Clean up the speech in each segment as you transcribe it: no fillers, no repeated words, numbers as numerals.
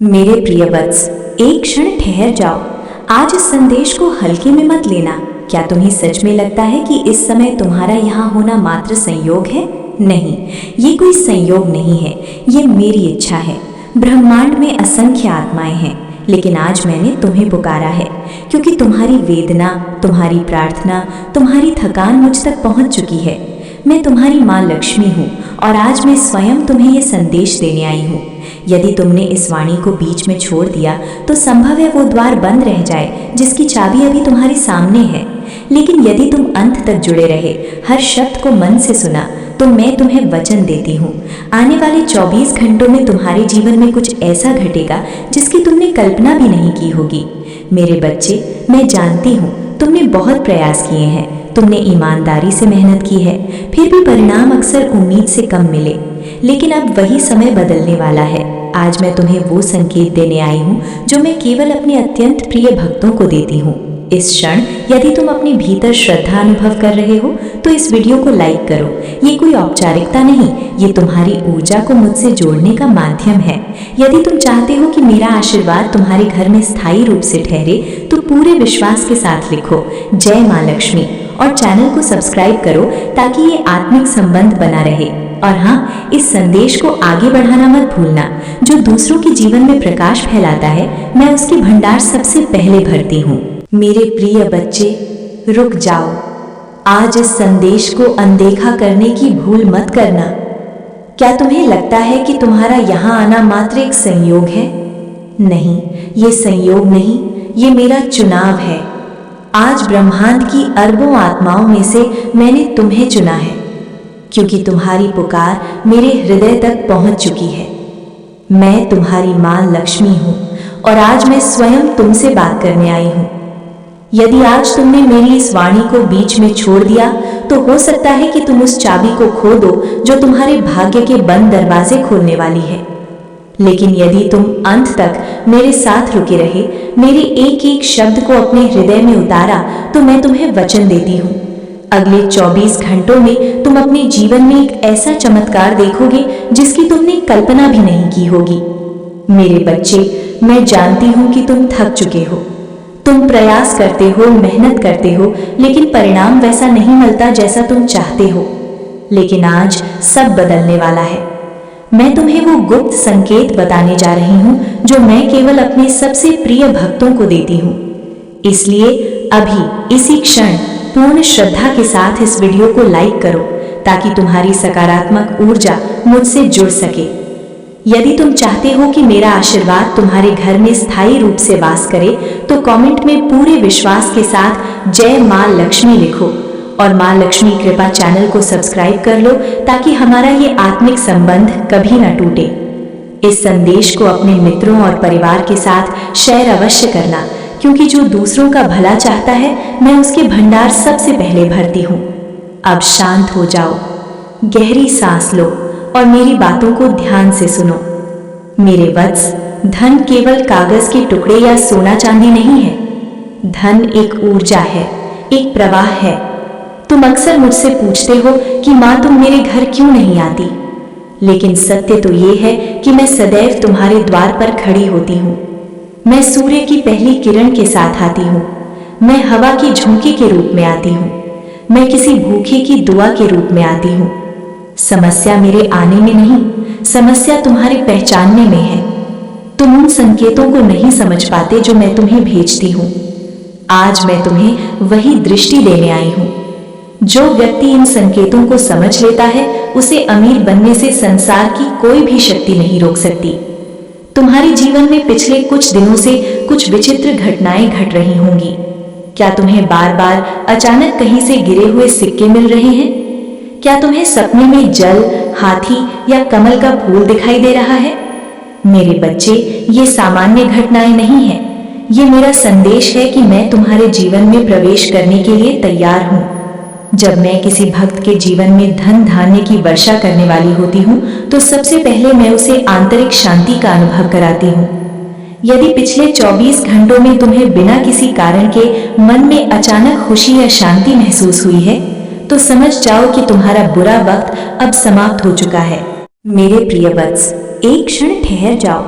मेरे प्रिय वत्स, एक क्षण ठहर जाओ। आज इस संदेश को हल्के में मत लेना। क्या तुम्हें सच में लगता है कि इस समय तुम्हारा यहाँ होना मात्र संयोग है? नहीं, ये कोई संयोग नहीं है, ये मेरी इच्छा है। ब्रह्मांड में असंख्य आत्माएं हैं, लेकिन आज मैंने तुम्हें पुकारा है क्योंकि तुम्हारी वेदना, तुम्हारी प्रार्थना, तुम्हारी थकान मुझ तक पहुँच चुकी है। मैं तुम्हारी माँ लक्ष्मी हूँ और आज मैं स्वयं तुम्हें ये संदेश देने आई हूँ। यदि तुमने इस वाणी को बीच में छोड़ दिया तो संभव है वो द्वार बंद रह जाए जिसकी चाबी अभी तुम्हारे सामने है। लेकिन यदि तुम अंत तक जुड़े रहे, हर शब्द को मन से सुना, तो मैं तुम्हें वचन देती हूँ, आने वाले 24 घंटों में तुम्हारे जीवन में कुछ ऐसा घटेगा जिसकी तुमने कल्पना भी नहीं की होगी। मेरे बच्चे, मैं जानती हूँ तुमने बहुत प्रयास किए हैं, तुमने ईमानदारी से मेहनत की है, फिर भी परिणाम अक्सर उम्मीद से कम मिले। लेकिन अब वही समय बदलने वाला है। आज मैं तुम्हें वो संकेत देने आई हूँ जो मैं केवल अपने अत्यंत प्रिय भक्तों को देती हूँ। इस क्षण यदि तुम अपने भीतर श्रद्धा अनुभव कर रहे हो तो इस वीडियो को लाइक करो। ये कोई औपचारिकता नहीं, ये तुम्हारी ऊर्जा को मुझसे जोड़ने का माध्यम है। यदि तुम चाहते हो कि मेरा आशीर्वाद तुम्हारे घर में स्थायी रूप से ठहरे तो पूरे विश्वास के साथ लिखो जय माँ लक्ष्मी और चैनल को सब्सक्राइब करो ताकि ये आत्मिक संबंध बना रहे। और हाँ, इस संदेश को आगे बढ़ाना मत भूलना। जो दूसरों के जीवन में प्रकाश फैलाता है, मैं उसके भंडार सबसे पहले भरती हूँ। मेरे प्रिय बच्चे, रुक जाओ। आज इस संदेश को अनदेखा करने की भूल मत करना। क्या तुम्हें लगता है कि तुम्हारा यहाँ आना मात्र एक संयोग है? नहीं, ये संयोग नहीं, ये मेरा चुनाव है। आज ब्रह्मांड की अरबों आत्माओं में से मैंने तुम्हें चुना है क्योंकि तुम्हारी पुकार मेरे हृदय तक पहुंच चुकी है। मैं तुम्हारी माँ लक्ष्मी हूँ और आज मैं स्वयं तुमसे बात करने आई हूँ। यदि आज तुमने मेरी इस वाणी को बीच में छोड़ दिया तो हो सकता है कि तुम उस चाबी को खो दो जो तुम्हारे भाग्य के बंद दरवाजे खोलने वाली है। लेकिन यदि तुम अंत तक मेरे साथ रुके रहे, मेरे एक एक शब्द को अपने हृदय में उतारा, तो मैं तुम्हें वचन देती हूँ, अगले 24 घंटों में तुम अपने जीवन में एक ऐसा चमत्कार देखोगे जिसकी तुमने कल्पना भी नहीं की होगी। मेरे बच्चे, मैं जानती हूँ कि तुम थक चुके हो। तुम प्रयास करते हो, मेहनत करते हो, लेकिन परिणाम वैसा नहीं मिलता जैसा तुम चाहते हो। लेकिन आज सब बदलने वाला है। मैं तुम्हें वो गुप्त संकेत बताने जा रही हूँ जो मैं केवल अपने सबसे प्रिय भक्तों को देती हूँ। इसलिए अभी इसी क्षण पूर्ण श्रद्धा के साथ इस वीडियो को लाइक करो ताकि तुम्हारी सकारात्मक ऊर्जा मुझसे जुड़ सके। यदि तुम चाहते हो कि मेरा आशीर्वाद तुम्हारे घर में स्थायी रूप से वास करे तो कमेंट में पूरे विश्वास के साथ जय माँ लक्ष्मी लिखो और माँ लक्ष्मी कृपा चैनल को सब्सक्राइब कर लो ताकि हमारा ये आत्मिक संबंध कभी न टूटे। इस संदेश को अपने मित्रों और परिवार के साथ शेयर अवश्य करना क्योंकि जो दूसरों का भला चाहता है, मैं उसके भंडार सबसे पहले भरती हूँ। अब शांत हो जाओ, गहरी सांस लो और मेरी बातों को ध्यान से सुनो। मेरे वत्स, धन केवल कागज के टुकड़े या सोना चांदी नहीं है। धन एक ऊर्जा है, एक प्रवाह है। तुम अक्सर मुझसे पूछते हो कि माँ तुम मेरे घर क्यों नहीं आती, लेकिन सत्य तो ये है कि मैं सदैव तुम्हारे द्वार पर खड़ी होती हूँ। मैं सूर्य की पहली किरण के साथ आती हूँ, मैं हवा की झोंके के रूप में आती हूँ, मैं किसी भूखे की दुआ के रूप में आती हूँ। समस्या मेरे आने में नहीं, समस्या तुम्हारे पहचानने में है। तुम उन संकेतों को नहीं समझ पाते जो मैं तुम्हें भेजती हूँ। आज मैं तुम्हें वही दृष्टि देने आई हूँ। जो व्यक्ति इन संकेतों को समझ लेता है उसे अमीर बनने से संसार की कोई भी शक्ति नहीं रोक सकती। तुम्हारे जीवन में पिछले कुछ दिनों से कुछ विचित्र घटनाएं घट रही होंगी। क्या तुम्हें बार बार अचानक कहीं से गिरे हुए सिक्के मिल रहे हैं? क्या तुम्हें सपने में जल, हाथी या कमल का फूल दिखाई दे रहा है? मेरे बच्चे, ये सामान्य घटनाएं नहीं हैं। ये मेरा संदेश है कि मैं तुम्हारे जीवन में प्रवेश करने के लिए तैयार हूँ। जब मैं किसी भक्त के जीवन में धन धान्य की वर्षा करने वाली होती हूँ तो सबसे पहले मैं उसे आंतरिक शांति का अनुभव कराती हूँ। यदि पिछले 24 घंटों में तुम्हें बिना किसी कारण के मन में अचानक खुशी या शांति महसूस हुई है तो समझ जाओ कि तुम्हारा बुरा वक्त अब समाप्त हो चुका है। मेरे प्रिय वत्स, एक क्षण ठहर जाओ।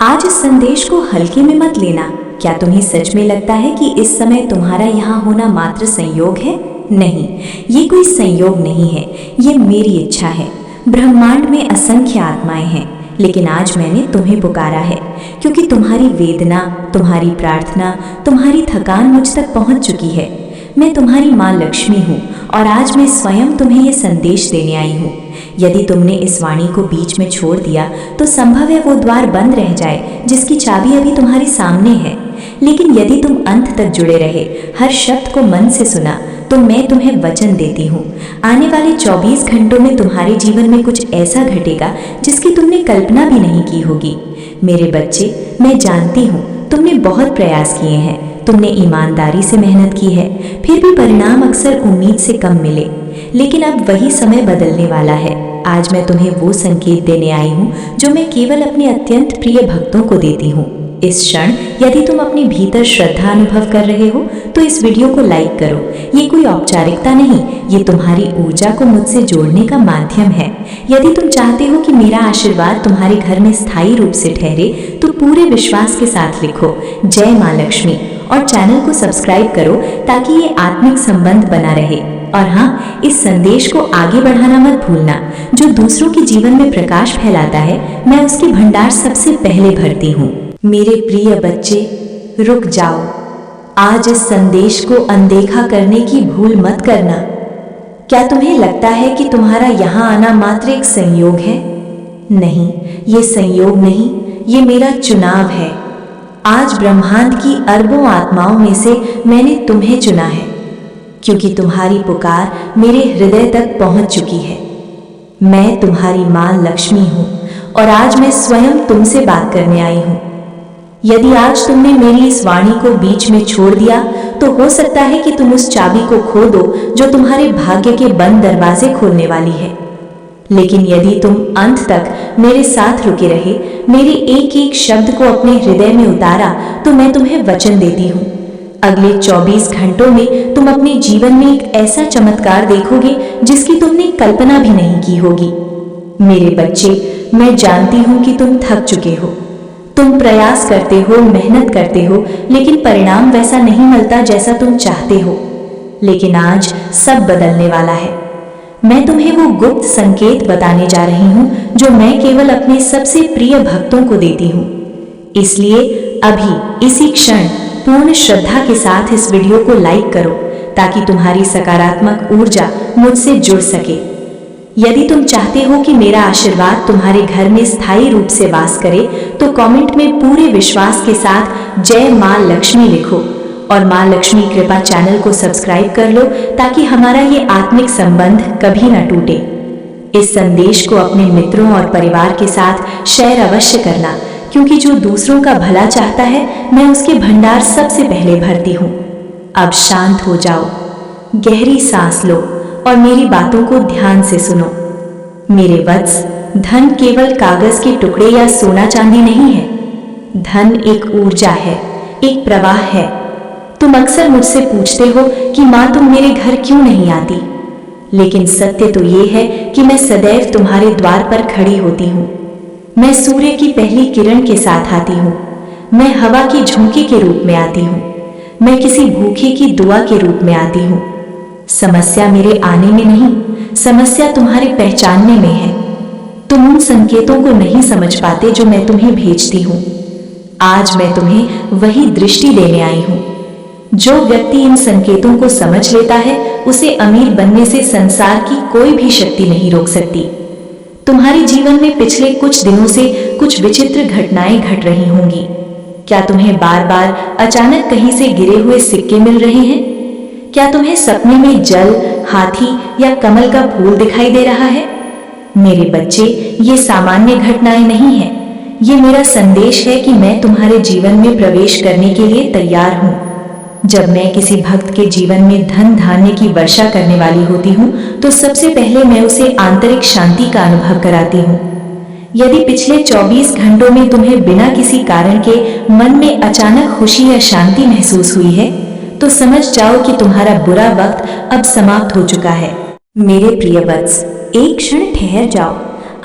आज इस संदेश को हल्के में मत लेना। क्या तुम्हें सच में लगता है कि इस समय तुम्हारा यहाँ होना मात्र संयोग है? नहीं, ये कोई संयोग नहीं है, ये मेरी इच्छा है। ब्रह्मांड में असंख्य आत्माएं हैं, लेकिन आज मैंने तुम्हें पुकारा है क्योंकि तुम्हारी वेदना, तुम्हारी प्रार्थना, तुम्हारी थकान मुझ तक पहुंच चुकी है। मैं तुम्हारी माँ लक्ष्मी हूँ और आज मैं स्वयं तुम्हें ये संदेश देने आई हूँ। यदि तुमने इस वाणी को बीच में छोड़ दिया तो संभव है वो द्वार बंद रह जाए जिसकी चाबी अभी तुम्हारे सामने है। लेकिन यदि तुम अंत तक जुड़े रहे, हर शब्द को मन से सुना, तो मैं तुम्हें वचन देती हूँ, आने वाले 24 घंटों में तुम्हारे जीवन में कुछ ऐसा घटेगा जिसकी तुमने कल्पना भी नहीं की होगी। मेरे बच्चे, मैं जानती हूँ तुमने बहुत प्रयास किए हैं, तुमने ईमानदारी से मेहनत की है, फिर भी परिणाम अक्सर उम्मीद से कम मिले। लेकिन अब वही समय बदलने वाला है। आज मैं तुम्हें वो संकेत देने आई हूँ जो मैं केवल अपने अत्यंत प्रिय भक्तों को देती हूँ। इस क्षण यदि तुम अपने भीतर श्रद्धा अनुभव कर रहे हो तो इस वीडियो को लाइक करो। ये कोई औपचारिकता नहीं, ये तुम्हारी ऊर्जा को मुझसे जोड़ने का माध्यम है। यदि तुम चाहते हो कि मेरा आशीर्वाद तुम्हारे घर में स्थायी रूप से ठहरे तो पूरे विश्वास के साथ लिखो जय माँ लक्ष्मी और चैनल को सब्सक्राइब करो ताकि ये आत्मिक संबंध बना रहे। और हाँ, इस संदेश को आगे बढ़ाना मत भूलना। जो दूसरों के जीवन में प्रकाश फैलाता है, मैं उसकी भंडार सबसे पहले भरती हूँ। मेरे प्रिय बच्चे, रुक जाओ। आज इस संदेश को अनदेखा करने की भूल मत करना। क्या तुम्हें लगता है कि तुम्हारा यहाँ आना मात्र एक संयोग है? नहीं, ये संयोग नहीं, ये मेरा चुनाव है। आज ब्रह्मांड की अरबों आत्माओं में से मैंने तुम्हें चुना है क्योंकि तुम्हारी पुकार मेरे हृदय तक पहुंच चुकी है। मैं तुम्हारी माँ लक्ष्मी हूँ और आज मैं स्वयं तुमसे बात करने आई हूँ। यदि आज तुमने मेरी इस वाणी को बीच में छोड़ दिया तो हो सकता है कि तुम उस चाबी को खो दो जो तुम्हारे भाग्य के बंद दरवाजे खोलने वाली है। लेकिन यदि तुम अंत तक मेरे साथ रुके रहे, मेरे एक एक शब्द को अपने हृदय में उतारा, तो मैं तुम्हें वचन देती हूँ, अगले 24 घंटों में तुम अपने जीवन में एक ऐसा चमत्कार देखोगे जिसकी तुमने कल्पना भी नहीं की होगी। मेरे बच्चे, मैं जानती हूँ कि तुम थक चुके हो, तुम प्रयास करते हो, मेहनत करते हो, लेकिन परिणाम वैसा नहीं मिलता जैसा तुम चाहते हो। लेकिन आज सब बदलने वाला है। मैं तुम्हें वो गुप्त संकेत बताने जा रही हूँ जो मैं केवल अपने सबसे प्रिय भक्तों को देती हूँ। इसलिए अभी इसी क्षण पूर्ण श्रद्धा के साथ इस वीडियो को लाइक करो ताकि तुम्हारी सकारात्मक ऊर्जा मुझसे जुड़ सके। यदि तुम चाहते हो कि मेरा आशीर्वाद तुम्हारे घर में स्थायी रूप से वास करे तो कमेंट में पूरे विश्वास के साथ जय माँ लक्ष्मी लिखो और माँ लक्ष्मी कृपा चैनल को सब्सक्राइब कर लो ताकि हमारा ये आत्मिक संबंध कभी न टूटे। इस संदेश को अपने मित्रों और परिवार के साथ शेयर अवश्य करना क्योंकि जो दूसरों का भला चाहता है, मैं उसके भंडार सबसे पहले भरती हूँ। अब शांत हो जाओ, गहरी सांस लो और मेरी बातों को ध्यान से सुनो। मेरे वत्स, धन केवल कागज के टुकड़े या सोना चांदी नहीं है। धन एक ऊर्जा है, एक प्रवाह है। तुम अक्सर मुझसे पूछते हो कि माँ तुम मेरे घर क्यों नहीं आती, लेकिन सत्य तो ये है कि मैं सदैव तुम्हारे द्वार पर खड़ी होती हूँ। मैं सूर्य की पहली किरण के साथ आती हूँ, मैं हवा की झोंके के रूप में आती हूँ, मैं किसी भूखे की दुआ के रूप में आती हूँ। समस्या मेरे आने में नहीं, समस्या तुम्हारे पहचानने में है। तुम उन संकेतों को नहीं समझ पाते जो मैं तुम्हें भेजती हूँ। आज मैं तुम्हें वही दृष्टि देने आई हूँ। जो व्यक्ति इन संकेतों को समझ लेता है, उसे अमीर बनने से संसार की कोई भी शक्ति नहीं रोक सकती। तुम्हारे जीवन में पिछले कुछ दिनों से कुछ विचित्र घटनाएं घट रही होंगी। क्या तुम्हें बार बार अचानक कहीं से गिरे हुए सिक्के मिल रहे हैं? क्या तुम्हें सपने में जल, हाथी या कमल का फूल दिखाई दे रहा है? मेरे बच्चे, ये सामान्य घटनाएं नहीं हैं। ये मेरा संदेश है कि मैं तुम्हारे जीवन में प्रवेश करने के लिए तैयार हूँ। जब मैं किसी भक्त के जीवन में धन धान्य की वर्षा करने वाली होती हूँ तो सबसे पहले मैं उसे आंतरिक शांति का अनुभव कराती हूँ। यदि पिछले 24 घंटों में तुम्हें बिना किसी कारण के मन में अचानक खुशी या शांति महसूस हुई है तो समझ जाओ कि तुम्हारा बुरा वक्त अब समाप्त हो चुका है। मेरे प्रिय वत्स, एक क्षण ठहर जाओ।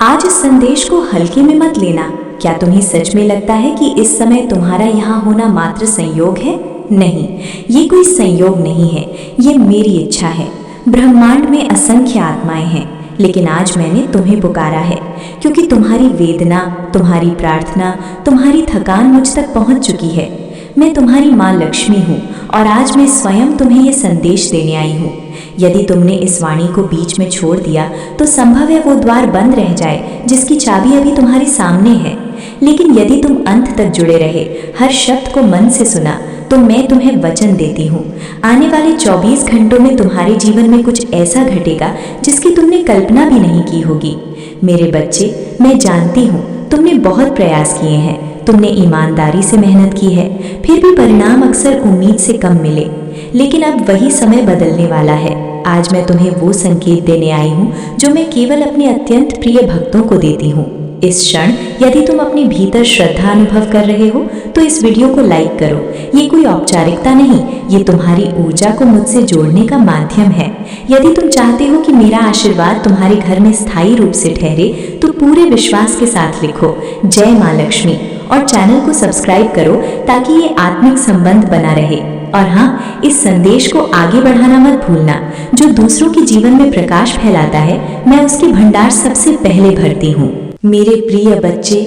आज इस संदेश को हल्के में मत लेना। क्या तुम्हें सच में लगता है कि इस समय तुम्हारा यहाँ होना मात्र संयोग है? नहीं, ये कोई संयोग नहीं है, ये मेरी इच्छा है। ब्रह्मांड में असंख्य आत्माएं हैं, लेकिन आज मैंने तुम्हें पुकारा है क्योंकि तुम्हारी वेदना, तुम्हारी प्रार्थना, तुम्हारी थकान मुझ तक पहुंच चुकी है। मैं तुम्हारी माँ लक्ष्मी हूँ और आज मैं स्वयं तुम्हें ये संदेश देने आई हूँ। यदि तुमने इस वाणी को बीच में छोड़ दिया तो संभव है वो द्वार बंद रह जाए जिसकी चाबी अभी तुम्हारे सामने है। लेकिन यदि तुम अंत तक जुड़े रहे, हर शब्द को मन से सुना, तो मैं तुम्हें वचन देती हूँ, आने वाले 24 घंटों में तुम्हारे जीवन में कुछ ऐसा घटेगा जिसकी तुमने कल्पना भी नहीं की होगी। मेरे बच्चे, मैं जानती हूँ तुमने बहुत प्रयास किए हैं, तुमने ईमानदारी से मेहनत की है, फिर भी परिणाम अक्सर उम्मीद से कम मिले। लेकिन अब वही समय बदलने वाला है। आज मैं तुम्हें वो संकेत देने आई हूँ जो मैं केवल अपने अत्यंत प्रिय भक्तों को देती हूँ। इस क्षण यदि तुम अपने भीतर श्रद्धा अनुभव कर रहे हो तो इस वीडियो को लाइक करो। ये कोई औपचारिकता नहीं, ये तुम्हारी ऊर्जा को मुझसे जोड़ने का माध्यम है। यदि तुम चाहते हो कि मेरा आशीर्वाद तुम्हारे घर में स्थायी रूप से ठहरे तो पूरे विश्वास के साथ लिखो जय माँ लक्ष्मी और चैनल को सब्सक्राइब करो ताकि ये आत्मिक संबंध बना रहे। और हाँ, इस संदेश को आगे बढ़ाना मत भूलना। जो दूसरों के जीवन में प्रकाश फैलाता है, मैं उसके भंडार सबसे पहले भरती हूँ। मेरे प्रिय बच्चे,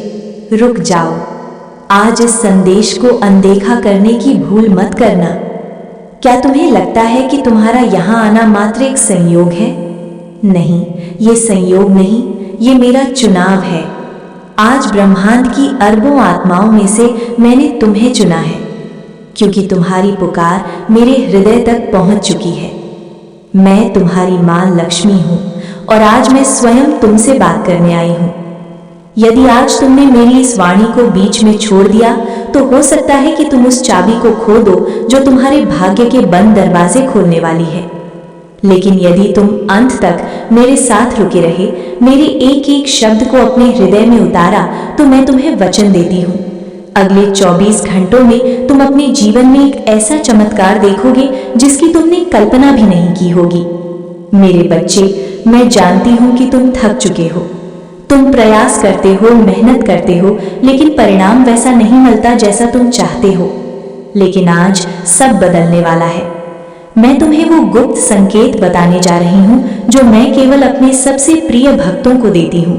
रुक जाओ। आज इस संदेश को अनदेखा करने की भूल मत करना। क्या तुम्हें लगता है कि तुम्हारा यहाँ आना मात्र एक संयोग है? नहीं, ये संयोग नहीं, ये मेरा चुनाव है। आज ब्रह्मांड की अरबों आत्माओं में से मैंने तुम्हें चुना है क्योंकि तुम्हारी पुकार मेरे हृदय तक पहुंच चुकी है। मैं तुम्हारी माँ लक्ष्मी हूँ और आज मैं स्वयं तुमसे बात करने आई हूँ। यदि आज तुमने मेरी इस वाणी को बीच में छोड़ दिया तो हो सकता है कि तुम उस चाबी को खो दो जो तुम्हारे भाग्य के बंद दरवाजे खोलने वाली है। लेकिन यदि तुम अंत तक मेरे साथ रुके रहे, मेरे एक एक शब्द को अपने हृदय में उतारा, तो मैं तुम्हें वचन देती हूँ, अगले 24 घंटों में तुम अपने जीवन में एक ऐसा चमत्कार देखोगे जिसकी तुमने कल्पना भी नहीं की होगी। मेरे बच्चे, मैं जानती हूँ कि तुम थक चुके हो। तुम प्रयास करते हो, मेहनत करते हो, लेकिन परिणाम वैसा नहीं मिलता जैसा तुम चाहते हो। लेकिन आज सब बदलने वाला है। मैं तुम्हें वो गुप्त संकेत बताने जा रही हूँ जो मैं केवल अपने सबसे प्रिय भक्तों को देती हूँ।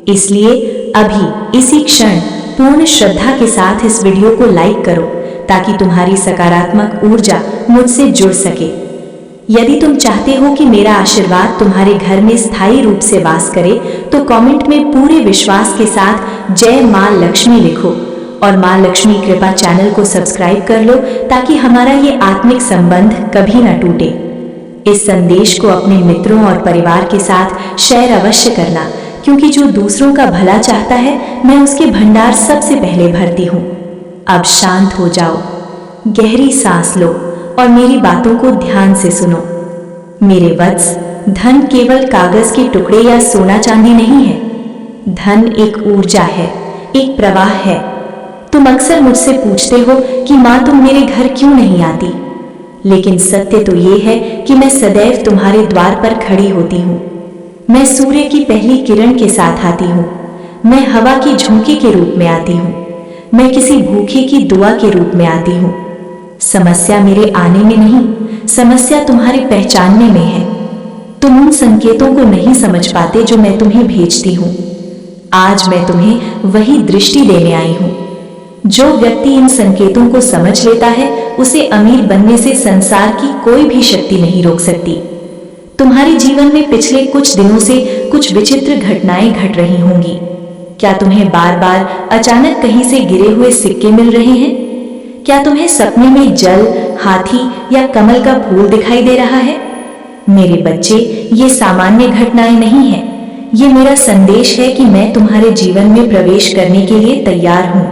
इसलिए अभी इसी क्षण पूर्ण श्रद्धा के साथ इस वीडियो को लाइक करो ताकि तुम्हारी सकारात्मक ऊर्जा मुझसे जुड़ सके। यदि तुम चाहते हो कि मेरा आशीर्वाद तुम्हारे घर में स्थायी रूप से वास करे तो कमेंट में पूरे विश्वास के साथ जय माँ लक्ष्मी लिखो और माँ लक्ष्मी कृपा चैनल को सब्सक्राइब कर लो ताकि हमारा ये आत्मिक संबंध कभी न टूटे। इस संदेश को अपने मित्रों और परिवार के साथ शेयर अवश्य करना क्योंकि जो दूसरों का भला चाहता है, मैं उसके भंडार सबसे पहले भरती हूँ। अब शांत हो जाओ, गहरी सांस लो और मेरी बातों को ध्यान से सुनो। मेरे वत्स, धन केवल कागज के टुकड़े या सोना चांदी नहीं है। धन एक ऊर्जा है, एक प्रवाह है। तुम अक्सर मुझसे पूछते हो कि माँ तुम मेरे घर क्यों नहीं आती, लेकिन सत्य तो ये है कि मैं सदैव तुम्हारे द्वार पर खड़ी होती हूँ। मैं सूर्य की पहली किरण के साथ आती हूँ, मैं हवा की झोंके के रूप में आती हूँ, मैं किसी भूखे की दुआ के रूप में आती हूँ। समस्या मेरे आने में नहीं, समस्या तुम्हारे पहचानने में है। तुम उन संकेतों को नहीं समझ पाते जो मैं तुम्हें भेजती हूँ। आज मैं तुम्हें वही दृष्टि देने आई हूँ। जो व्यक्ति इन संकेतों को समझ लेता है, उसे अमीर बनने से संसार की कोई भी शक्ति नहीं रोक सकती। तुम्हारे जीवन में पिछले कुछ दिनों से कुछ विचित्र घटनाएं घट रही होंगी। क्या तुम्हें बार बार अचानक कहीं से गिरे हुए सिक्के मिल रहे हैं? क्या तुम्हें सपने में जल, हाथी या कमल का फूल दिखाई दे रहा है? मेरे बच्चे, ये सामान्य घटनाएं नहीं हैं। ये मेरा संदेश है कि मैं तुम्हारे जीवन में प्रवेश करने के लिए तैयार हूँ।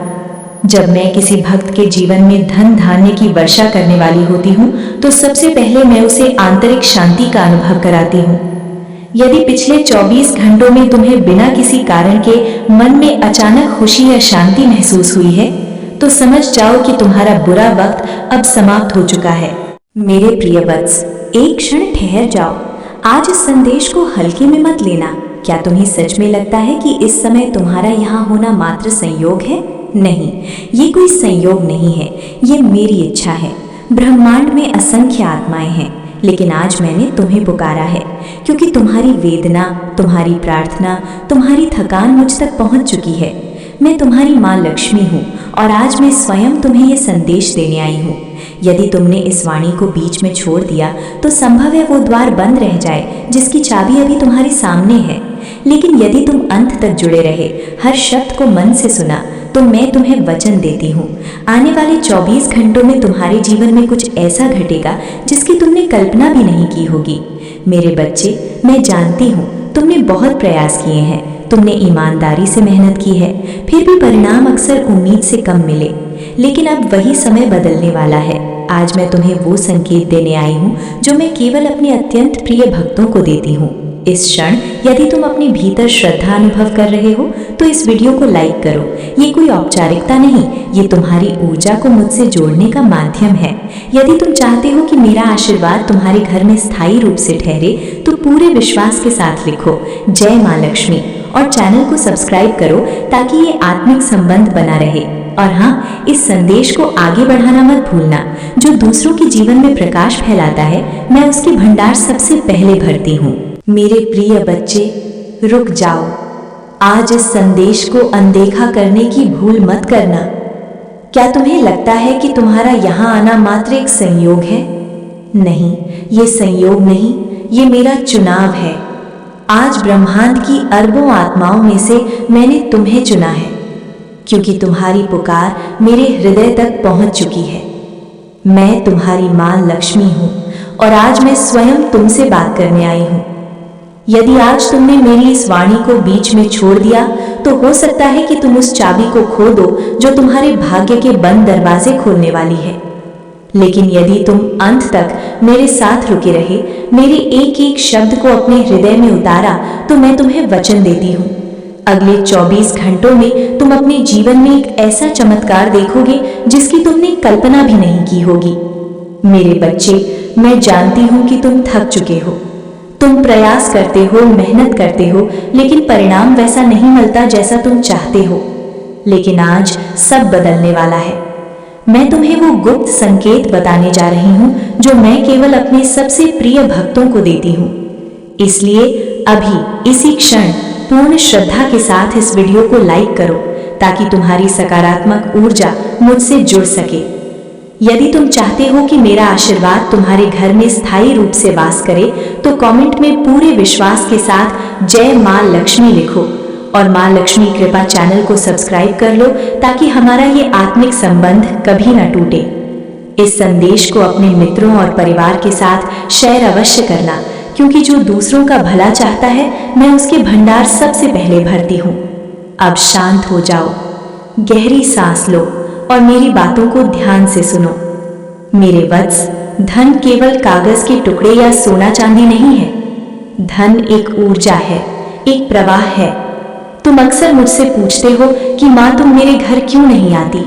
जब मैं किसी भक्त के जीवन में धन धान्य की वर्षा करने वाली होती हूँ तो सबसे पहले मैं उसे आंतरिक शांति का अनुभव कराती हूँ। यदि पिछले 24 घंटों में तुम्हें बिना किसी कारण के मन में अचानक खुशी या शांति महसूस हुई है तो समझ जाओ कि तुम्हारा बुरा वक्त अब समाप्त हो चुका है। मेरे प्रिय वत्स, एक क्षण ठहर जाओ। आज इस संदेश को हल्के में मत लेना क्या तुम्हें सच में लगता है कि इस समय तुम्हारा यहाँ होना मात्र संयोग है? नहीं, ये कोई संयोग नहीं है, ये मेरी इच्छा है। ब्रह्मांड में असंख्य आत्माएं हैं, लेकिन आज मैंने तुम्हें पुकारा है क्योंकि तुम्हारी वेदना, तुम्हारी प्रार्थना, तुम्हारी थकान मुझ तक पहुंच चुकी है। मैं तुम्हारी माँ लक्ष्मी हूँ और आज मैं स्वयं तुम्हें ये संदेश देने आई हूँ। यदि तुमने इस वाणी को बीच में छोड़ दिया तो संभव है वो द्वार बंद रह जाए जिसकी चाबी अभी तुम्हारे सामने है। लेकिन यदि तुम अंत तक जुड़े रहे, हर शब्द को मन से सुना, तो मैं तुम्हें वचन देती हूँ, आने वाले 24 घंटों में तुम्हारे जीवन में कुछ ऐसा घटेगा जिसकी तुमने कल्पना भी नहीं की होगी। मेरे बच्चे, मैं जानती हूँ तुमने बहुत प्रयास किए हैं, तुमने ईमानदारी से मेहनत की है, फिर भी परिणाम अक्सर उम्मीद से कम मिले। लेकिन अब वही समय बदलने वाला है। आज मैं तुम्हें वो संकेत देने आई हूँ जो मैं केवल अपने अत्यंत प्रिय भक्तों को देती हूँ। इस क्षण यदि तुम अपने भीतर श्रद्धा अनुभव कर रहे हो तो इस वीडियो को लाइक करो। ये कोई औपचारिकता नहीं, ये तुम्हारी ऊर्जा को मुझसे जोड़ने का माध्यम है। यदि तुम चाहते हो कि मेरा आशीर्वाद तुम्हारे घर में स्थायी रूप से ठहरे तो पूरे विश्वास के साथ लिखो जय माँ लक्ष्मी और चैनल को सब्सक्राइब करो ताकि ये आत्मिक संबंध बना रहे। और हाँ, इस संदेश को आगे बढ़ाना मत भूलना। जो दूसरों के जीवन में प्रकाश फैलाता है, मैं उसकी भंडार सबसे पहले भरती हूँ। मेरे प्रिय बच्चे, रुक जाओ। आज इस संदेश को अनदेखा करने की भूल मत करना। क्या तुम्हें लगता है कि तुम्हारा यहाँ आना मात्र एक संयोग है? नहीं, ये संयोग नहीं, ये मेरा चुनाव है। आज ब्रह्मांड की अरबों आत्माओं में से मैंने तुम्हें चुना है क्योंकि तुम्हारी पुकार मेरे हृदय तक पहुंच चुकी है। मैं तुम्हारी माँ लक्ष्मी हूँ और आज मैं स्वयं तुमसे बात करने आई हूँ। यदि आज तुमने मेरी इस वाणी को बीच में छोड़ दिया तो हो सकता है कि तुम उस चाबी को खो दो जो तुम्हारे भाग्य के बंद दरवाजे खोलने वाली है। लेकिन यदि तुम अंत तक मेरे साथ रुके रहे, मेरे एक एक शब्द को अपने हृदय में उतारा, तो मैं तुम्हें वचन देती हूँ, अगले 24 घंटों में तुम अपने जीवन में एक ऐसा चमत्कार देखोगे जिसकी तुमने कल्पना भी नहीं की होगी। मेरे बच्चे, मैं जानती हूँ कि तुम थक चुके हो, तुम प्रयास करते हो, मेहनत करते हो, लेकिन परिणाम वैसा नहीं मिलता जैसा तुम चाहते हो। लेकिन आज सब बदलने वाला है। मैं तुम्हें वो गुप्त संकेत बताने जा रही हूँ जो मैं केवल अपने सबसे प्रिय भक्तों को देती हूँ। इसलिए अभी इसी क्षण पूर्ण श्रद्धा के साथ इस वीडियो को लाइक करो ताकि तुम्हारी सकारात्मक ऊर्जा मुझसे जुड़ सके। यदि तुम चाहते हो कि मेरा आशीर्वाद तुम्हारे घर में स्थायी रूप से वास करे तो कमेंट में पूरे विश्वास के साथ जय माँ लक्ष्मी लिखो और माँ लक्ष्मी कृपा चैनल को सब्सक्राइब कर लो ताकि हमारा ये आत्मिक संबंध कभी न टूटे। इस संदेश को अपने मित्रों और परिवार के साथ शेयर अवश्य करना क्योंकि जो दूसरों का भला चाहता है, मैं उसके भंडार सबसे पहले भरती हूँ। अब शांत हो जाओ, गहरी सांस लो और मेरी बातों को ध्यान से सुनो। मेरे वत्स, धन केवल कागज के टुकड़े या सोना चांदी नहीं है। धन एक ऊर्जा है, एक प्रवाह है। तुम अक्सर मुझसे पूछते हो कि माँ तुम मेरे घर क्यों नहीं आती,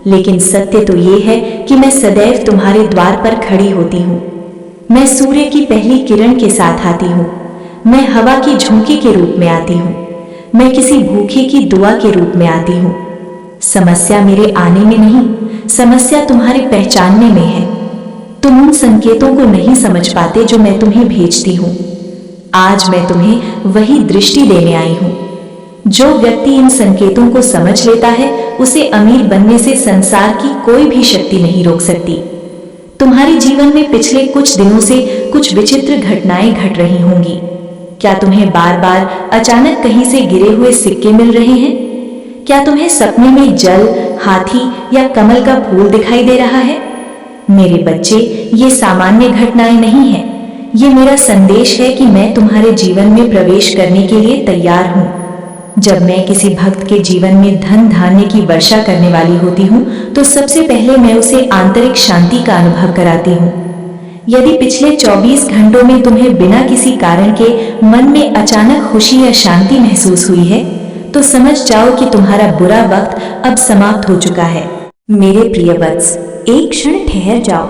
लेकिन सत्य तो ये है कि मैं सदैव तुम्हारे द्वार पर खड़ी होती हूँ। मैं सूर्य की पहली किरण के साथ आती हूँ, मैं हवा की झोंके के रूप में आती हूँ, मैं किसी भूखे की दुआ के रूप में आती हूँ। समस्या मेरे आने में नहीं, समस्या तुम्हारे पहचानने में है। तुम उन संकेतों को नहीं समझ पाते जो मैं तुम्हें भेजती हूँ। आज मैं तुम्हें वही दृष्टि देने आई हूँ। जो व्यक्ति इन संकेतों को समझ लेता है उसे अमीर बनने से संसार की कोई भी शक्ति नहीं रोक सकती। तुम्हारे जीवन में पिछले कुछ दिनों से कुछ विचित्र घटनाएं घट रही होंगी। क्या तुम्हें बार बार अचानक कहीं से गिरे हुए सिक्के मिल रहे हैं? क्या तुम्हें सपने में जल, हाथी या कमल का फूल दिखाई दे रहा है? मेरे बच्चे, ये सामान्य घटनाएं नहीं हैं। ये मेरा संदेश है कि मैं तुम्हारे जीवन में प्रवेश करने के लिए तैयार हूँ। जब मैं किसी भक्त के जीवन में धन धान्य की वर्षा करने वाली होती हूँ तो सबसे पहले मैं उसे आंतरिक शांति का अनुभव कराती हूँ। यदि पिछले 24 घंटों में तुम्हें बिना किसी कारण के मन में अचानक खुशी या शांति महसूस हुई है तो समझ जाओ कि तुम्हारा बुरा वक्त अब समाप्त हो चुका है। मेरे प्रिय वत्स, एक क्षण ठहर जाओ।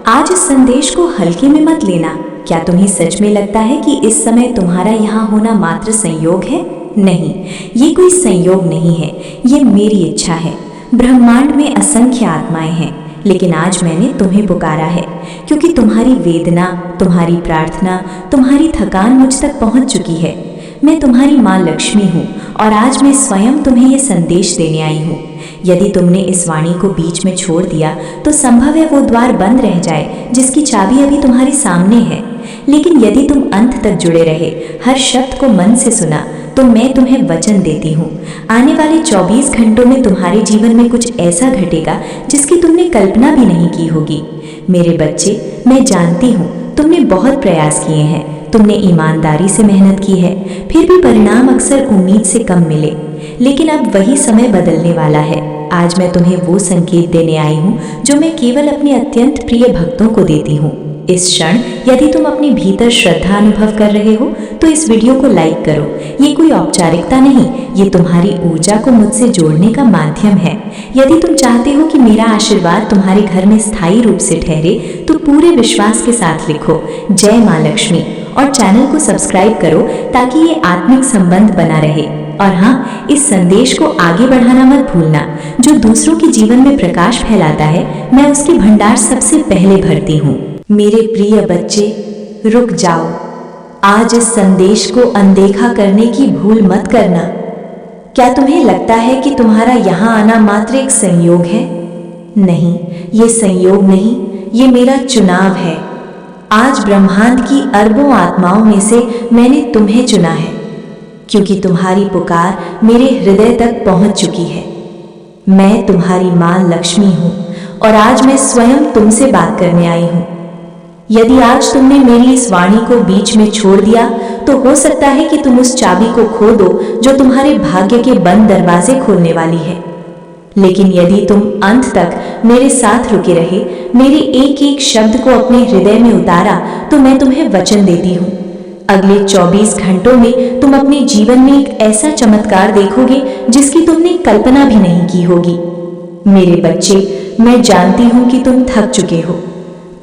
आज इस संदेश को हल्के में मत लेना। क्या तुम्हें सच में लगता है कि इस समय तुम्हारा यहाँ होना मात्र संयोग है? नहीं, ये कोई संयोग नहीं है, ये मेरी इच्छा है। ब्रह्मांड में असंख्य आत्माएं हैं, लेकिन आज मैंने तुम्हें पुकारा है क्योंकि तुम्हारी वेदना, तुम्हारी प्रार्थना, तुम्हारी थकान मुझ तक पहुंच चुकी है। मैं तुम्हारी माँ लक्ष्मी हूँ और आज मैं स्वयं तुम्हें ये संदेश देने आई हूँ। यदि तुमने इस वाणी को बीच में छोड़ दिया तो संभव है वो द्वार बंद रह जाए जिसकी चाबी अभी तुम्हारे सामने है। लेकिन यदि तुम अंत तक जुड़े रहे, हर शब्द को मन से सुना, तो मैं तुम्हें वचन देती हूँ, आने वाले 24 घंटों में तुम्हारे जीवन में कुछ ऐसा घटेगा जिसकी तुमने कल्पना भी नहीं की होगी। मेरे बच्चे, मैं जानती हूँ तुमने बहुत प्रयास किए हैं, तुमने ईमानदारी से मेहनत की है, फिर भी परिणाम अक्सर उम्मीद से कम मिले। लेकिन अब वही समय बदलने वाला है। आज मैं तुम्हें वो संकेत देने आई हूँ जो मैं केवल अपने अत्यंत प्रिय भक्तों को देती हूँ। इस क्षण यदि तुम अपने भीतर श्रद्धा अनुभव कर रहे हो तो इस वीडियो को लाइक करो। ये कोई औपचारिकता नहीं, ये तुम्हारी ऊर्जा को मुझसे जोड़ने का माध्यम है। यदि तुम चाहते हो कि मेरा आशीर्वाद तुम्हारे घर में स्थायी रूप से ठहरे तो पूरे विश्वास के साथ लिखो जय माँ लक्ष्मी और चैनल को सब्सक्राइब करो ताकि ये आत्मिक संबंध बना रहे। और हाँ, इस संदेश को आगे बढ़ाना मत भूलना। जो दूसरों के जीवन में प्रकाश फैलाता है, मैं उसकी भंडार सबसे पहले भरती हूँ। मेरे प्रिय बच्चे, रुक जाओ। आज इस संदेश को अनदेखा करने की भूल मत करना। क्या तुम्हें लगता है कि तुम्हारा यहाँ आना मात्र एक संयोग है? नहीं, ये संयोग नहीं, ये मेरा चुनाव है। आज ब्रह्मांड की अरबों आत्माओं में से मैंने तुम्हें चुना है क्योंकि तुम्हारी पुकार मेरे हृदय तक पहुंच चुकी है। मैं तुम्हारी माँ लक्ष्मी हूँ और आज मैं स्वयं तुमसे बात करने आई हूँ। यदि आज तुमने मेरी इस वाणी को बीच में छोड़ दिया तो हो सकता है कि तुम उस चाबी को खो दो जो तुम्हारे भाग्य के बंद दरवाजे खोलने वाली है। लेकिन यदि तुम अंत तक मेरे साथ रुके रहे, मेरे एक एक शब्द को अपने हृदय में उतारा, तो मैं तुम्हें वचन देती हूँ, अगले 24 घंटों में तुम अपने जीवन में एक ऐसा चमत्कार देखोगे जिसकी तुमने कल्पना भी नहीं की होगी। मेरे बच्चे, मैं जानती हूँ कि तुम थक चुके हो।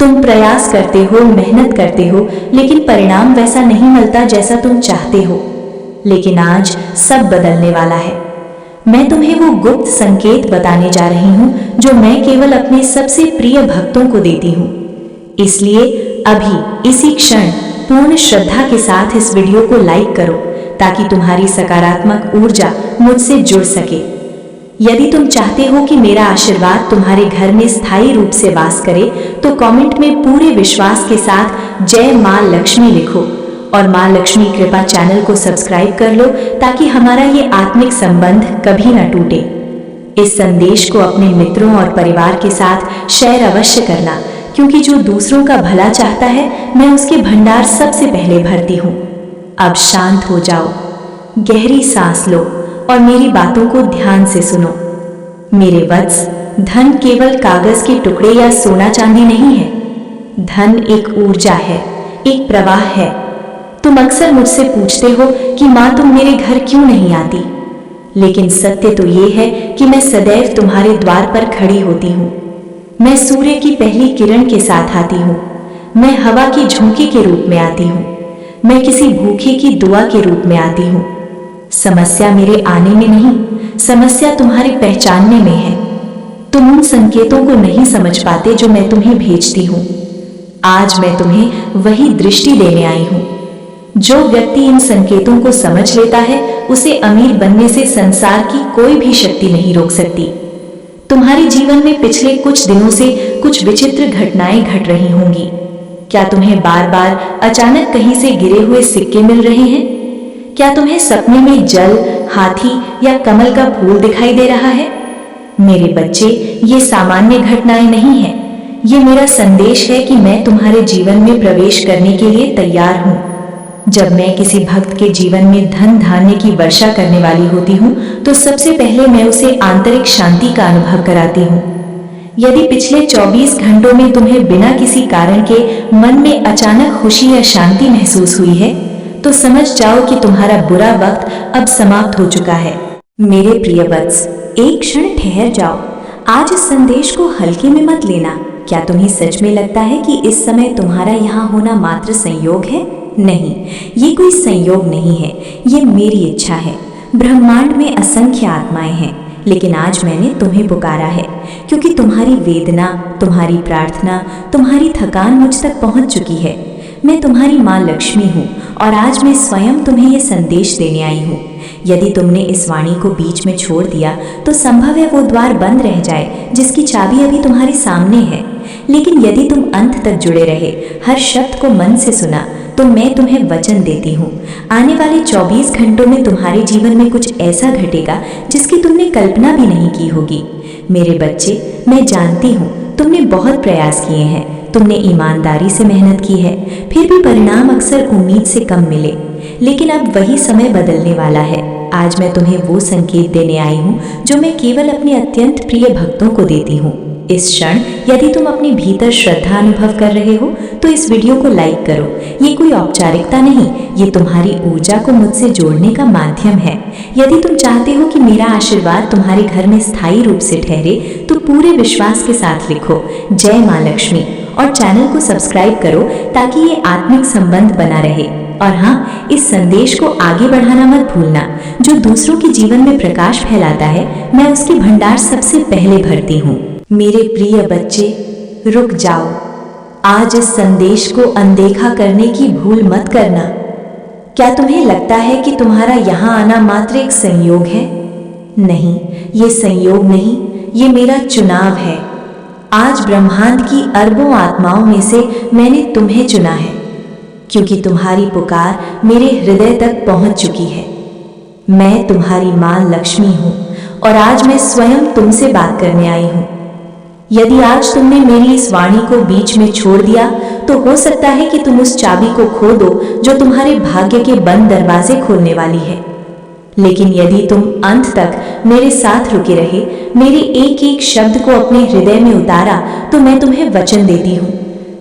तुम प्रयास करते हो, मेहनत करते हो, लेकिन परिणाम वैसा नहीं मिलता जैसा तुम चाहते हो। लेकिन आज सब बदलने वाला है। मैं तुम्हें वो गुप्त संकेत बताने जा रही हूँ जो मैं केवल अपने सबसे प्रिय भक्तों को देती हूँ। इसलिए अभी इसी क्षण पूर्ण श्रद्धा के साथ इस वीडियो को लाइक करो ताकि तुम्हारी सकारात्मक ऊर्जा मुझसे जुड़ सके। यदि तुम चाहते हो कि मेरा आशीर्वाद तुम्हारे घर में स्थायी रूप से वास करे तो कमेंट में पूरे विश्वास के साथ जय माँ लक्ष्मी लिखो और माँ लक्ष्मी कृपा चैनल को सब्सक्राइब कर लो ताकि हमारा ये आत्मिक संबंध कभी न टूटे। इस संदेश को अपने मित्रों और परिवार के साथ शेयर अवश्य करना क्योंकि जो दूसरों का भला चाहता है, मैं उसके भंडार सबसे पहले भरती हूँ। अब शांत हो जाओ, गहरी सांस लो और मेरी बातों को ध्यान से सुनो। मेरे वत्स, धन केवल कागज के टुकड़े या सोना चांदी नहीं है। धन एक ऊर्जा है, एक प्रवाह है। तुम अक्सर मुझसे पूछते हो कि माँ तुम मेरे घर क्यों नहीं आती, लेकिन सत्य तो ये है कि मैं सदैव तुम्हारे द्वार पर खड़ी होती हूँ। मैं सूर्य की पहली किरण के साथ आती हूँ, मैं हवा की झोंके के रूप में आती हूँ, मैं किसी भूखे की दुआ के रूप में आती हूँ। समस्या मेरे आने में नहीं, समस्या तुम्हारे पहचानने में है। तुम उन संकेतों को नहीं समझ पाते जो मैं तुम्हें भेजती हूँ। आज मैं तुम्हें वही दृष्टि देने आई हूँ। जो व्यक्ति इन संकेतों को समझ लेता है उसे अमीर बनने से संसार की कोई भी शक्ति नहीं रोक सकती। तुम्हारे जीवन में पिछले कुछ दिनों से कुछ विचित्र घटनाएं घट रही होंगी। क्या तुम्हें बार बार अचानक कहीं से गिरे हुए सिक्के मिल रहे हैं? क्या तुम्हें सपने में जल, हाथी या कमल का फूल दिखाई दे रहा है? मेरे बच्चे, ये सामान्य घटनाएं नहीं हैं। ये मेरा संदेश है कि मैं तुम्हारे जीवन में प्रवेश करने के लिए तैयार हूँ। जब मैं किसी भक्त के जीवन में धन धान्य की वर्षा करने वाली होती हूँ तो सबसे पहले मैं उसे आंतरिक शांति का अनुभव कराती हूँ। यदि पिछले 24 घंटों में तुम्हें बिना किसी कारण के मन में अचानक खुशी या शांति महसूस हुई है तो समझ जाओ कि तुम्हारा बुरा वक्त अब समाप्त हो चुका है। मेरे प्रिय वत्स, एक क्षण ठहर जाओ। आज इस संदेश को हल्के में मत लेना क्या तुम्हें सच में लगता है कि इस समय तुम्हारा यहाँ होना मात्र संयोग है? नहीं, ये कोई संयोग नहीं है, ये मेरी इच्छा है। ब्रह्मांड में असंख्य आत्माएं हैं, लेकिन आज मैंने तुम्हें पुकारा है क्योंकि तुम्हारी वेदना, तुम्हारी प्रार्थना, तुम्हारी थकान मुझ तक पहुंच चुकी है। मैं तुम्हारी माँ लक्ष्मी हूँ और आज मैं स्वयं तुम्हें ये संदेश देने आई हूँ। यदि तुमने इस वाणी को बीच में छोड़ दिया तो संभव है वो द्वार बंद रह जाए जिसकी चाबी अभी तुम्हारे सामने है। लेकिन यदि तुम अंत तक जुड़े रहे, हर शब्द को मन से सुना, तो मैं तुम्हें वचन देती हूँ, आने वाले 24 घंटों में तुम्हारे जीवन में कुछ ऐसा घटेगा जिसकी तुमने कल्पना भी नहीं की होगी। मेरे बच्चे, मैं जानती हूँ तुमने बहुत प्रयास किए हैं, तुमने ईमानदारी से मेहनत की है, फिर भी परिणाम अक्सर उम्मीद से कम मिले। लेकिन अब वही समय बदलने वाला है। आज मैं तुम्हें वो संकेत देने आई हूँ जो मैं केवल अपने अत्यंत प्रिय भक्तों को देती हूँ। इस क्षण यदि तुम अपने भीतर श्रद्धा अनुभव कर रहे हो तो इस वीडियो को लाइक करो। ये कोई औपचारिकता नहीं, ये तुम्हारी ऊर्जा को मुझसे जोड़ने का माध्यम है। यदि तुम चाहते हो कि मेरा आशीर्वाद तुम्हारे घर में स्थायी रूप से ठहरे तो पूरे विश्वास के साथ लिखो जय माँ लक्ष्मी और चैनल को सब्सक्राइब करो ताकि ये आत्मिक संबंध बना रहे। और हाँ, इस संदेश को आगे बढ़ाना मत भूलना। जो दूसरों के जीवन में प्रकाश फैलाता है, मैं उसके भंडार सबसे पहले भरती हूँ। मेरे प्रिय बच्चे, रुक जाओ। आज इस संदेश को अनदेखा करने की भूल मत करना। क्या तुम्हें लगता है कि तुम्हारा यहाँ आना मात्र एक संयोग है? नहीं, ये संयोग नहीं, ये मेरा चुनाव है। आज ब्रह्मांड की अरबों आत्माओं में से मैंने तुम्हें चुना है क्योंकि तुम्हारी पुकार मेरे हृदय तक पहुंच चुकी है। मैं तुम्हारी माँ लक्ष्मी हूँ और आज मैं स्वयं तुमसे बात करने आई हूँ। यदि आज तुमने मेरी इस वाणी को बीच में छोड़ दिया तो हो सकता है कि तुम उस चाबी को खो दो जो तुम्हारे भाग्य के बंद दरवाजे खोलने वाली है। लेकिन यदि तुम अंत तक मेरे साथ रुके रहे, मेरे एक एक शब्द को अपने हृदय में उतारा, तो मैं तुम्हें वचन देती हूँ,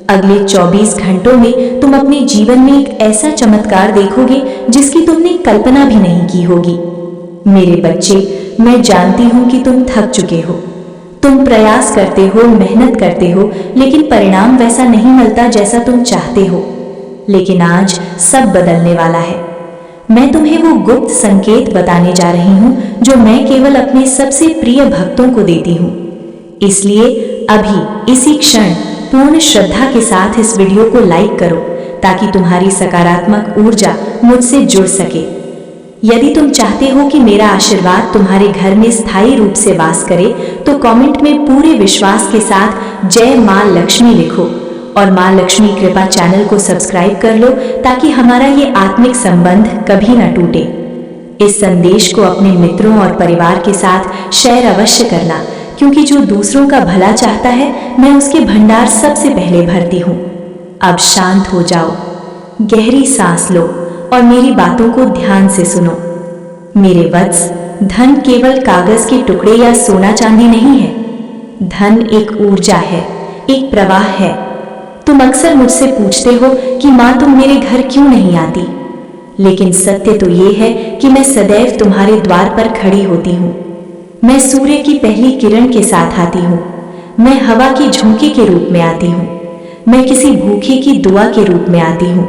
अगले 24 घंटों में तुम अपने जीवन में एक ऐसा चमत्कार देखोगे जिसकी तुमने कल्पना भी नहीं की होगी। मेरे बच्चे, मैं जानती हूँ कि तुम थक चुके हो, तुम प्रयास करते हो, मेहनत करते हो, लेकिन परिणाम वैसा नहीं मिलता जैसा तुम चाहते हो। लेकिन आज सब बदलने वाला है। मैं तुम्हें वो गुप्त संकेत बताने जा रही हूँ जो मैं केवल अपने सबसे प्रिय भक्तों को देती हूँ। इसलिए अभी इसी क्षण पूर्ण श्रद्धा के साथ इस वीडियो को लाइक करो ताकि तुम्हारी सकारात्मक ऊर्जा मुझसे जुड़ सके। यदि तुम चाहते हो कि मेरा आशीर्वाद तुम्हारे घर में स्थायी रूप से वास करे तो कमेंट में पूरे विश्वास के साथ जय माँ लक्ष्मी लिखो और माँ लक्ष्मी कृपा चैनल को सब्सक्राइब कर लो ताकि हमारा ये आत्मिक संबंध कभी न टूटे। इस संदेश को अपने मित्रों और परिवार के साथ शेयर अवश्य करना क्योंकि जो दूसरों का भला चाहता है, मैं उसके भंडार सबसे पहले भरती हूँ। अब शांत हो जाओ, गहरी सांस लो और मेरी बातों को ध्यान से सुनो। मेरे वत्स, धन केवल कागज के टुकड़े या सोना चांदी नहीं है। धन एक ऊर्जा है, एक प्रवाह है। तुम अक्सर मुझसे पूछते हो कि माँ तुम मेरे घर क्यों नहीं आती, लेकिन सत्य तो ये है कि मैं सदैव तुम्हारे द्वार पर खड़ी होती हूँ। मैं सूर्य की पहली किरण के साथ आती हूँ, मैं हवा की झोंके के रूप में आती हूँ, मैं किसी भूखे की दुआ के रूप में आती हूँ।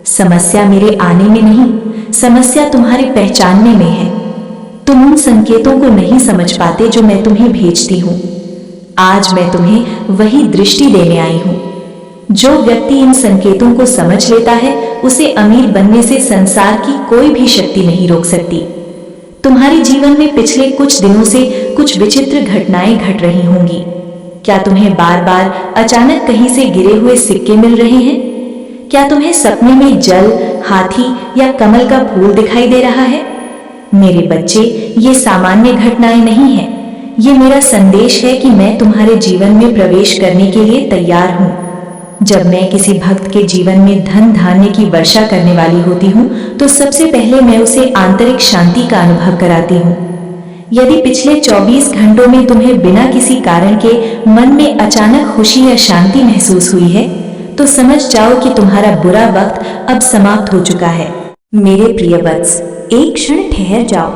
समस्या मेरे आने में नहीं, समस्या तुम्हारे पहचानने में है। तुम उन संकेतों को नहीं समझ पाते जो मैं तुम्हें भेजती हूँ। आज मैं तुम्हें वही दृष्टि देने आई हूँ। जो व्यक्ति इन संकेतों को समझ लेता है उसे अमीर बनने से संसार की कोई भी शक्ति नहीं रोक सकती। तुम्हारे जीवन में पिछले कुछ दिनों से कुछ विचित्र घटनाएं घट रही होंगी। क्या तुम्हें बार बार अचानक कहीं से गिरे हुए सिक्के मिल रहे हैं? क्या तुम्हें सपने में जल, हाथी या कमल का फूल दिखाई दे रहा है? मेरे बच्चे, ये सामान्य घटनाएं नहीं हैं। ये मेरा संदेश है कि मैं तुम्हारे जीवन में प्रवेश करने के लिए तैयार हूँ। जब मैं किसी भक्त के जीवन में धन धान्य की वर्षा करने वाली होती हूँ तो सबसे पहले मैं उसे आंतरिक शांति का अनुभव कराती हूँ। यदि पिछले 24 घंटों में तुम्हें बिना किसी कारण के मन में अचानक खुशी या शांति महसूस हुई है तो समझ जाओ कि तुम्हारा बुरा वक्त अब समाप्त हो चुका है। मेरे प्रिय वत्स, एक क्षण ठहर जाओ।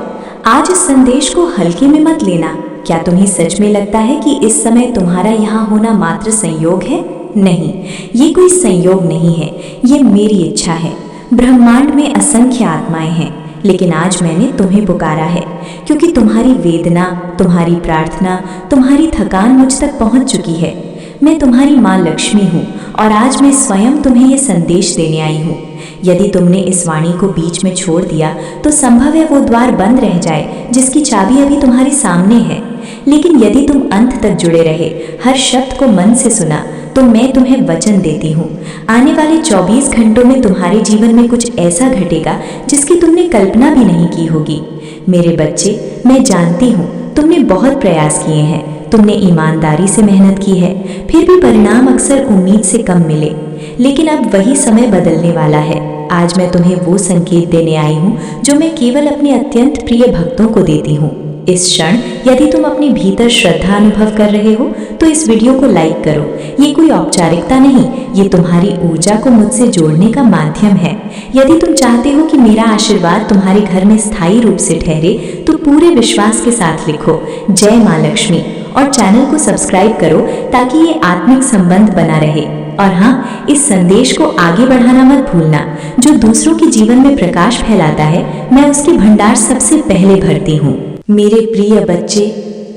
आज इस संदेश को हल्के में मत लेना क्या तुम्हें सच में लगता है कि इस समय तुम्हारा यहाँ होना मात्र संयोग है? नहीं, ये कोई संयोग नहीं है, ये मेरी इच्छा है। ब्रह्मांड में असंख्य आत्माएं हैं, लेकिन आज मैंने तुम्हें पुकारा है क्योंकि तुम्हारी वेदना, तुम्हारी प्रार्थना, तुम्हारी थकान मुझ तक पहुंच चुकी है। मैं तुम्हारी माँ लक्ष्मी हूँ और आज मैं स्वयं तुम्हें ये संदेश देने आई हूँ। यदि तुमने इस वाणी को बीच में छोड़ दिया तो संभव है वो द्वार बंद रह जाए जिसकी चाबी अभी तुम्हारे सामने है। लेकिन यदि तुम अंत तक जुड़े रहे, हर शब्द को मन से सुना, तो मैं तुम्हें वचन देती हूँ, आने वाले 24 घंटों में तुम्हारे जीवन में कुछ ऐसा घटेगा जिसकी तुमने कल्पना भी नहीं की होगी। मेरे बच्चे, मैं जानती हूँ तुमने बहुत प्रयास किए हैं, तुमने ईमानदारी से मेहनत की है, फिर भी परिणाम अक्सर उम्मीद से कम मिले। लेकिन अब वही समय बदलने वाला है। आज मैं तुम्हें वो संकेत देने आई हूँ जो मैं केवल अपने अत्यंत प्रिय भक्तों को देती हूँ। इस क्षण यदि तुम अपने भीतर श्रद्धा अनुभव कर रहे हो तो इस वीडियो को लाइक करो। ये कोई औपचारिकता नहीं, ये तुम्हारी ऊर्जा को मुझसे जोड़ने का माध्यम है। यदि तुम चाहते हो कि मेरा आशीर्वाद तुम्हारे घर में स्थायी रूप से ठहरे तो पूरे विश्वास के साथ लिखो जय माँ लक्ष्मी और चैनल को सब्सक्राइब करो ताकि ये आत्मिक संबंध बना रहे। और हाँ, इस संदेश को आगे बढ़ाना मत भूलना। जो दूसरों के जीवन में प्रकाश फैलाता है, मैं उसके भंडार सबसे पहले भरती हूँ। मेरे प्रिय बच्चे,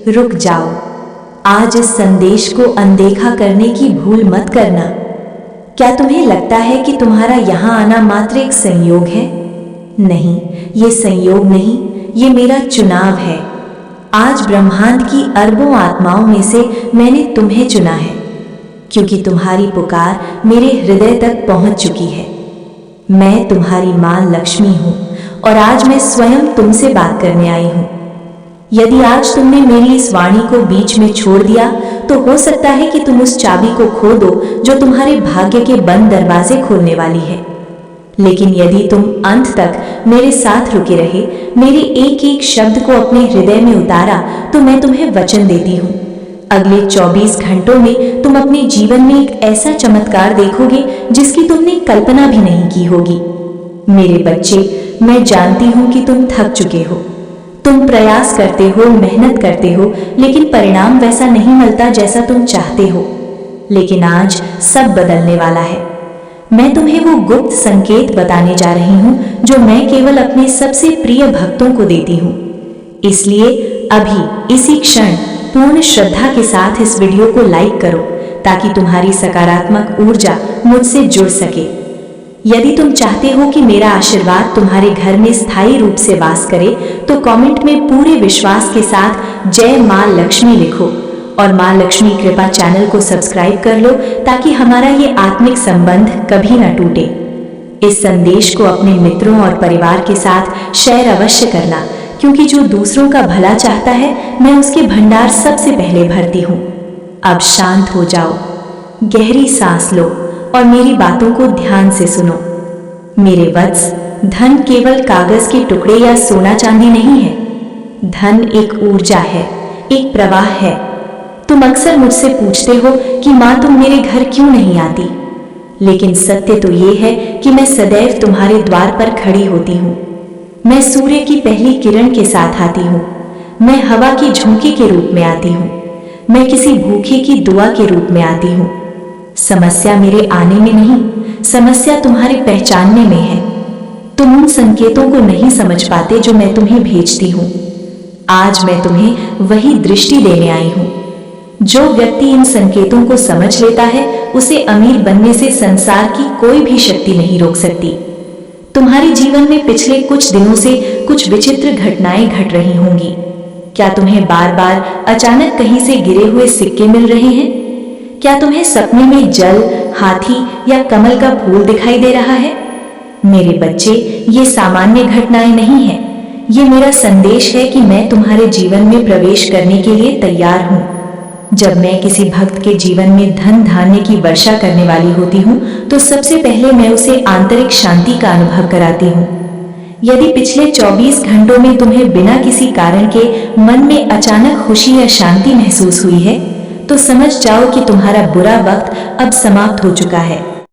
रुक जाओ। आज इस संदेश को अनदेखा करने की भूल मत करना। क्या तुम्हें लगता है कि तुम्हारा यहाँ आना मात्र एक संयोग है? नहीं, ये संयोग नहीं, ये मेरा चुनाव है। आज ब्रह्मांड की अरबों आत्माओं में से मैंने तुम्हें चुना है क्योंकि तुम्हारी पुकार मेरे हृदय तक पहुंच चुकी है। मैं तुम्हारी माँ लक्ष्मी हूँ और आज मैं स्वयं तुमसे बात करने आई हूँ। यदि आज तुमने मेरी इस वाणी को बीच में छोड़ दिया तो हो सकता है कि तुम उस चाबी को खो दो जो तुम्हारे भाग्य के बंद दरवाजे खोलने वाली है। लेकिन यदि तुम अंत तक मेरे साथ रुके रहे, मेरे एक एक शब्द को अपने हृदय में उतारा, तो मैं तुम्हें वचन देती हूँ, अगले 24 घंटों में तुम अपने जीवन में एक ऐसा चमत्कार देखोगे जिसकी तुमने कल्पना भी नहीं की होगी। मेरे बच्चे, मैं जानती हूँ कि तुम थक चुके हो, तुम प्रयास करते हो, मेहनत करते हो, लेकिन परिणाम वैसा नहीं मिलता जैसा तुम चाहते हो। लेकिन आज सब बदलने वाला है। मैं तुम्हें वो गुप्त संकेत बताने जा रही हूँ जो मैं केवल अपने सबसे प्रिय भक्तों को देती हूँ। इसलिए अभी इसी क्षण पूर्ण श्रद्धा के साथ इस वीडियो को लाइक करो ताकि तुम्हारी सकारात्मक ऊर्जा मुझसे जुड़ सके। यदि तुम चाहते हो कि मेरा आशीर्वाद तुम्हारे घर में स्थायी रूप से वास करे तो कमेंट में पूरे विश्वास के साथ जय माँ लक्ष्मी लिखो और माँ लक्ष्मी कृपा चैनल को सब्सक्राइब कर लो ताकि हमारा ये आत्मिक संबंध कभी न टूटे। इस संदेश को अपने मित्रों और परिवार के साथ शेयर अवश्य करना क्योंकि जो दूसरों का भला चाहता है, मैं उसके भंडार सबसे पहले भरती हूँ। अब शांत हो जाओ, गहरी सांस लो और मेरी बातों को ध्यान से सुनो। मेरे वत्स, धन केवल कागज के टुकड़े या सोना चांदी नहीं है। धन एक ऊर्जा है, एक प्रवाह है। तुम अक्सर मुझसे पूछते हो कि माँ तुम मेरे घर क्यों नहीं आती, लेकिन सत्य तो ये है कि मैं सदैव तुम्हारे द्वार पर खड़ी होती हूँ। मैं सूर्य की पहली किरण के साथ आती हूँ, मैं हवा की झोंके के रूप में आती हूँ, मैं किसी भूखे की दुआ के रूप में आती हूँ। समस्या मेरे आने में नहीं, समस्या तुम्हारे पहचानने में है। तुम उन संकेतों को नहीं समझ पाते जो मैं तुम्हें भेजती हूँ। आज मैं तुम्हें वही दृष्टि देने आई हूँ। जो व्यक्ति इन संकेतों को समझ लेता है, उसे अमीर बनने से संसार की कोई भी शक्ति नहीं रोक सकती। तुम्हारे जीवन में पिछले कुछ दिनों से कुछ विचित्र घटनाएं घट रही होंगी। क्या तुम्हें बार बार अचानक कहीं से गिरे हुए सिक्के मिल रहे हैं? क्या तुम्हें सपने में जल, हाथी या कमल का फूल दिखाई दे रहा है? मेरे बच्चे, ये सामान्य घटनाएं नहीं हैं। ये मेरा संदेश है कि मैं तुम्हारे जीवन में प्रवेश करने के लिए तैयार हूँ। जब मैं किसी भक्त के जीवन में धन धान्य की वर्षा करने वाली होती हूँ तो सबसे पहले मैं उसे आंतरिक शांति का अनुभव कराती हूँ। यदि पिछले 24 घंटों में तुम्हें बिना किसी कारण के मन में अचानक खुशी या शांति महसूस हुई है तो समझ जाओ कि तुम्हारा बुरा वक्त अब समाप्त हो चुका है।